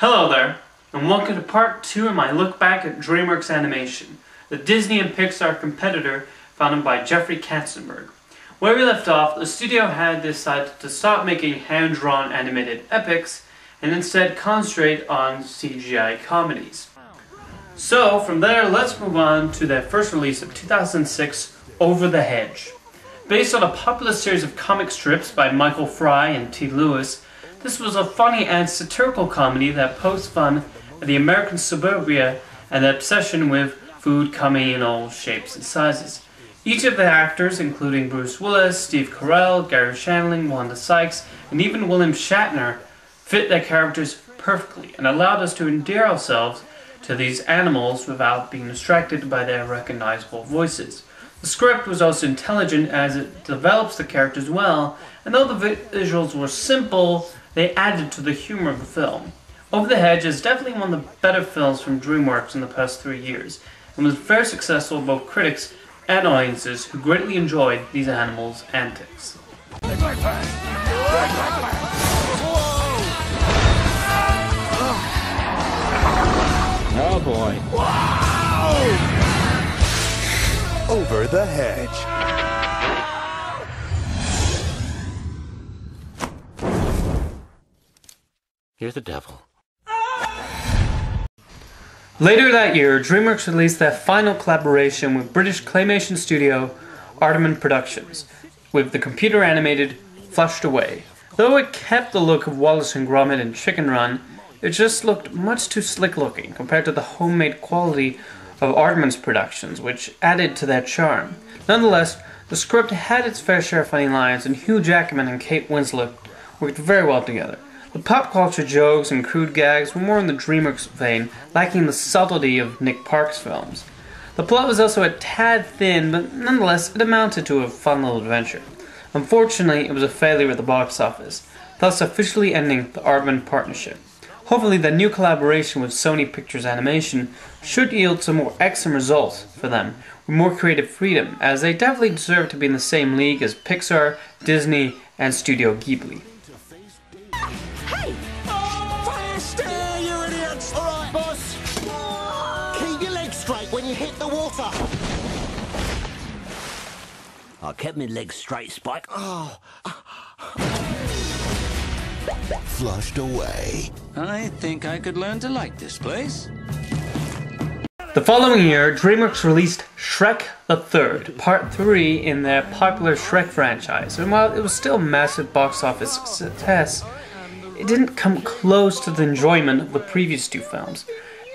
Hello there, and welcome to part 2 of my look back at DreamWorks Animation, the Disney and Pixar competitor founded by Jeffrey Katzenberg. Where we left off, the studio had decided to stop making hand-drawn animated epics and instead concentrate on CGI comedies. So, from there, let's move on to their first release of 2006, Over the Hedge. Based on a popular series of comic strips by Michael Fry and T. Lewis, this was a funny and satirical comedy that pokes fun at the American suburbia and the obsession with food coming in all shapes and sizes. Each of the actors, including Bruce Willis, Steve Carell, Gary Shandling, Wanda Sykes, and even William Shatner, fit their characters perfectly and allowed us to endear ourselves to these animals without being distracted by their recognizable voices. The script was also intelligent as it develops the characters well, and though the visuals were simple, they added to the humor of the film. Over the Hedge is definitely one of the better films from DreamWorks in the past 3 years, and was very successful with both critics and audiences who greatly enjoyed these animals' antics. Oh boy. Wow! Over the Hedge. You're the devil. Later that year, DreamWorks released their final collaboration with British claymation studio Aardman Productions, with the computer-animated Flushed Away. Though it kept the look of Wallace and Gromit and Chicken Run, it just looked much too slick-looking compared to the homemade quality of Aardman's productions, which added to their charm. Nonetheless, the script had its fair share of funny lines, and Hugh Jackman and Kate Winslet worked very well together. The pop culture jokes and crude gags were more in the DreamWorks vein, lacking the subtlety of Nick Park's films. The plot was also a tad thin, but nonetheless it amounted to a fun little adventure. Unfortunately, it was a failure at the box office, thus officially ending the Aardman partnership. Hopefully the new collaboration with Sony Pictures Animation should yield some more excellent results for them, with more creative freedom, as they definitely deserve to be in the same league as Pixar, Disney, and Studio Ghibli. When you hit the water. I kept my legs straight, Spike. Oh. Flushed Away. I think I could learn to like this place. The following year, DreamWorks released Shrek the Third, Part 3 in their popular Shrek franchise, and while it was still a massive box office success, it didn't come close to the enjoyment of the previous two films.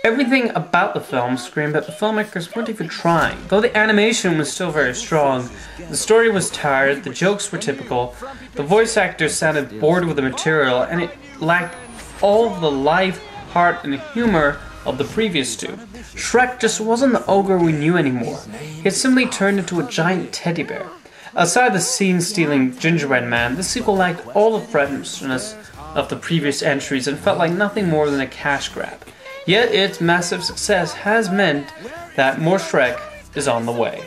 Everything about the film screamed that the filmmakers weren't even trying. Though the animation was still very strong, the story was tired, the jokes were typical, the voice actors sounded bored with the material, and it lacked all of the life, heart, and humor of the previous two. Shrek just wasn't the ogre we knew anymore. He had simply turned into a giant teddy bear. Outside the scene-stealing gingerbread man, this sequel lacked all the freshness of the previous entries and felt like nothing more than a cash grab. Yet its massive success has meant that more Shrek is on the way.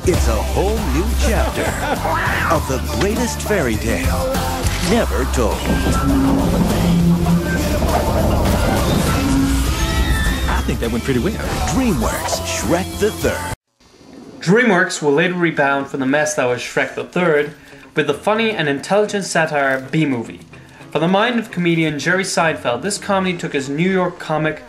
It's a whole new chapter of the greatest fairy tale never told. I think that went pretty well. DreamWorks Shrek the Third. DreamWorks will later rebound from the mess that was Shrek the Third with the funny and intelligent satire B-Movie. From the mind of comedian Jerry Seinfeld, this comedy took his New York comic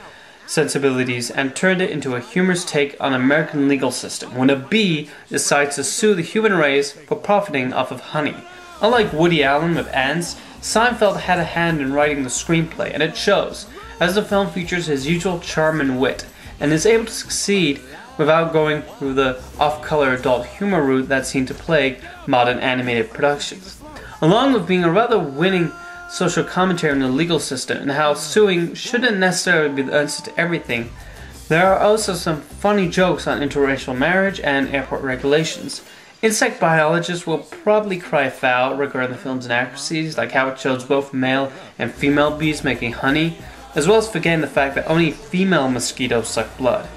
sensibilities and turned it into a humorous take on American legal system when a bee decides to sue the human race for profiting off of honey. Unlike Woody Allen with Ants, Seinfeld had a hand in writing the screenplay, and it shows, as the film features his usual charm and wit, and is able to succeed without going through the off-color adult humor route that seemed to plague modern animated productions. Along with being a rather winning social commentary on the legal system and how suing shouldn't necessarily be the answer to everything, there are also some funny jokes on interracial marriage and airport regulations. Insect biologists will probably cry foul regarding the film's inaccuracies, like how it shows both male and female bees making honey, as well as forgetting the fact that only female mosquitoes suck blood.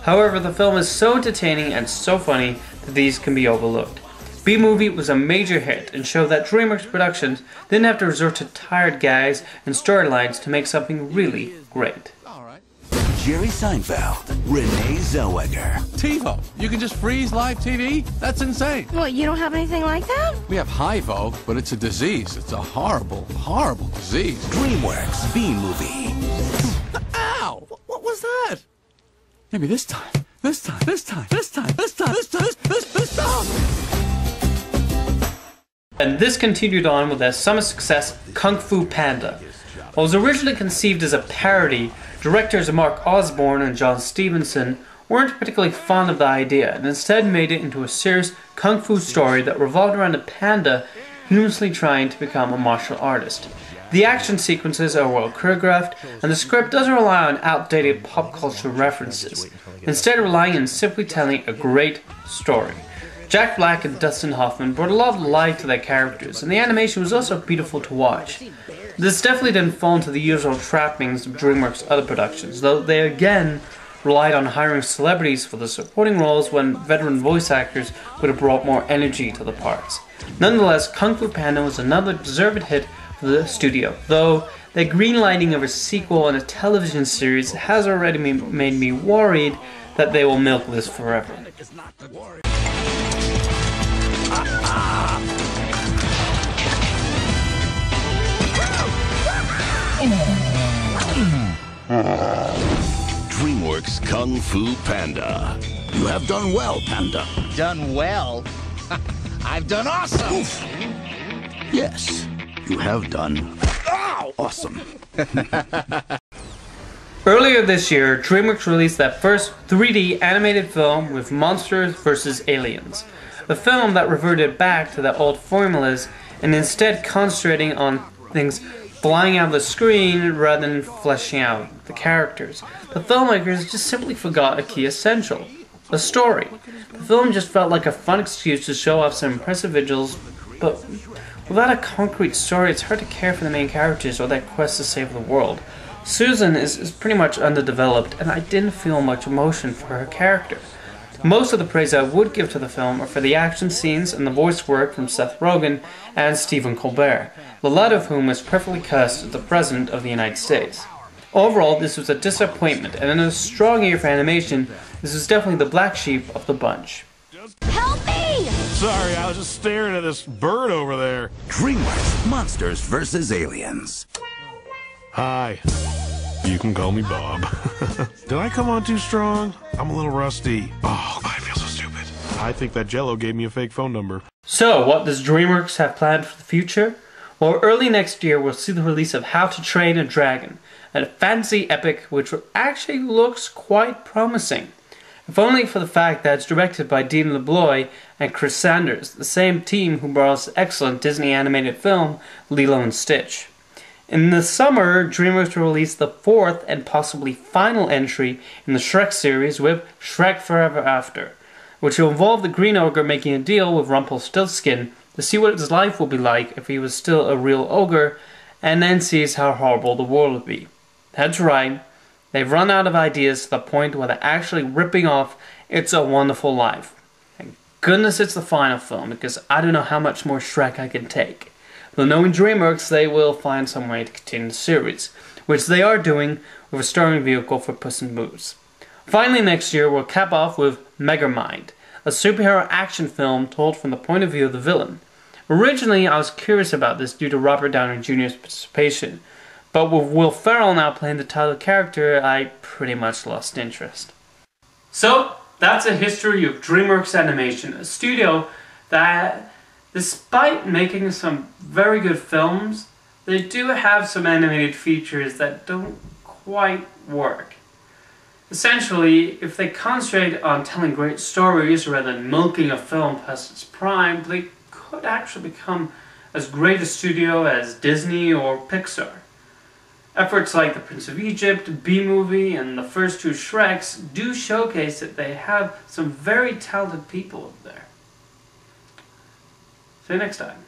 However, the film is so entertaining and so funny that these can be overlooked. B-Movie was a major hit and showed that DreamWorks Productions didn't have to resort to tired gags and storylines to make something really great. Jerry Seinfeld, Renee Zellweger. TiVo. You can just freeze live TV? That's insane. What, you don't have anything like that? We have HIVO, but it's a disease. It's a horrible, horrible disease. DreamWorks B-Movie. Ow! What was that? Maybe this time. This time. This time. This time. This time. This time. And this continued on with their summer success, Kung Fu Panda. What was originally conceived as a parody, directors Mark Osborne and John Stevenson weren't particularly fond of the idea and instead made it into a serious kung fu story that revolved around a panda humorously trying to become a martial artist. The action sequences are well choreographed, and the script doesn't rely on outdated pop culture references, instead relying on simply telling a great story. Jack Black and Dustin Hoffman brought a lot of life to their characters, and the animation was also beautiful to watch. This definitely didn't fall into the usual trappings of DreamWorks' other productions, though they again relied on hiring celebrities for the supporting roles when veteran voice actors would have brought more energy to the parts. Nonetheless, Kung Fu Panda was another deserved hit for the studio, though the greenlighting of a sequel and a television series has already made me worried that they will milk this forever. DreamWorks Kung Fu Panda. You have done well, Panda. Done well? I've done awesome! Oof. Yes, you have done awesome. Earlier this year, DreamWorks released that first 3D animated film with Monsters vs. Aliens. A film that reverted back to the old formulas and instead concentrating on things flying out of the screen rather than fleshing out the characters. The filmmakers just simply forgot a key essential: a story. The film just felt like a fun excuse to show off some impressive visuals, but without a concrete story, it's hard to care for the main characters or their quest to save the world. Susan is pretty much underdeveloped, and I didn't feel much emotion for her character. Most of the praise I would give to the film are for the action scenes and the voice work from Seth Rogen and Stephen Colbert, the latter of whom was perfectly cast as the President of the United States. Overall, this was a disappointment, and in a strong year for animation, this was definitely the black sheep of the bunch. Help me! Sorry, I was just staring at this bird over there. DreamWorks Monsters vs. Aliens. Hi. You can call me Bob. Did I come on too strong? I'm a little rusty. Oh, I feel so stupid. I think that Jell-O gave me a fake phone number. So, what does DreamWorks have planned for the future? Well, early next year we'll see the release of How to Train a Dragon, a fantasy epic which actually looks quite promising. If only for the fact that it's directed by Dean LeBloy and Chris Sanders, the same team who brought us the excellent Disney animated film Lilo and Stitch. In the summer, DreamWorks will release the fourth and possibly final entry in the Shrek series with Shrek Forever After, which will involve the Green Ogre making a deal with Rumpelstiltskin to see what his life will be like if he was still a real ogre, and then sees how horrible the world would be. That's right, they've run out of ideas to the point where they're actually ripping off It's a Wonderful Life. Thank goodness it's the final film, because I don't know how much more Shrek I can take. Though knowing DreamWorks, they will find some way to continue the series, which they are doing with a starring vehicle for Puss in Boots. Finally next year, we'll cap off with Megamind, a superhero action film told from the point of view of the villain. Originally, I was curious about this due to Robert Downey Jr.'s participation, but with Will Ferrell now playing the title character, I pretty much lost interest. So, that's a history of DreamWorks Animation, a studio that, despite making some very good films, they do have some animated features that don't quite work. Essentially, if they concentrate on telling great stories rather than milking a film past its prime, they could actually become as great a studio as Disney or Pixar. Efforts like The Prince of Egypt, B-Movie, and the first two Shreks do showcase that they have some very talented people up there. See you next time.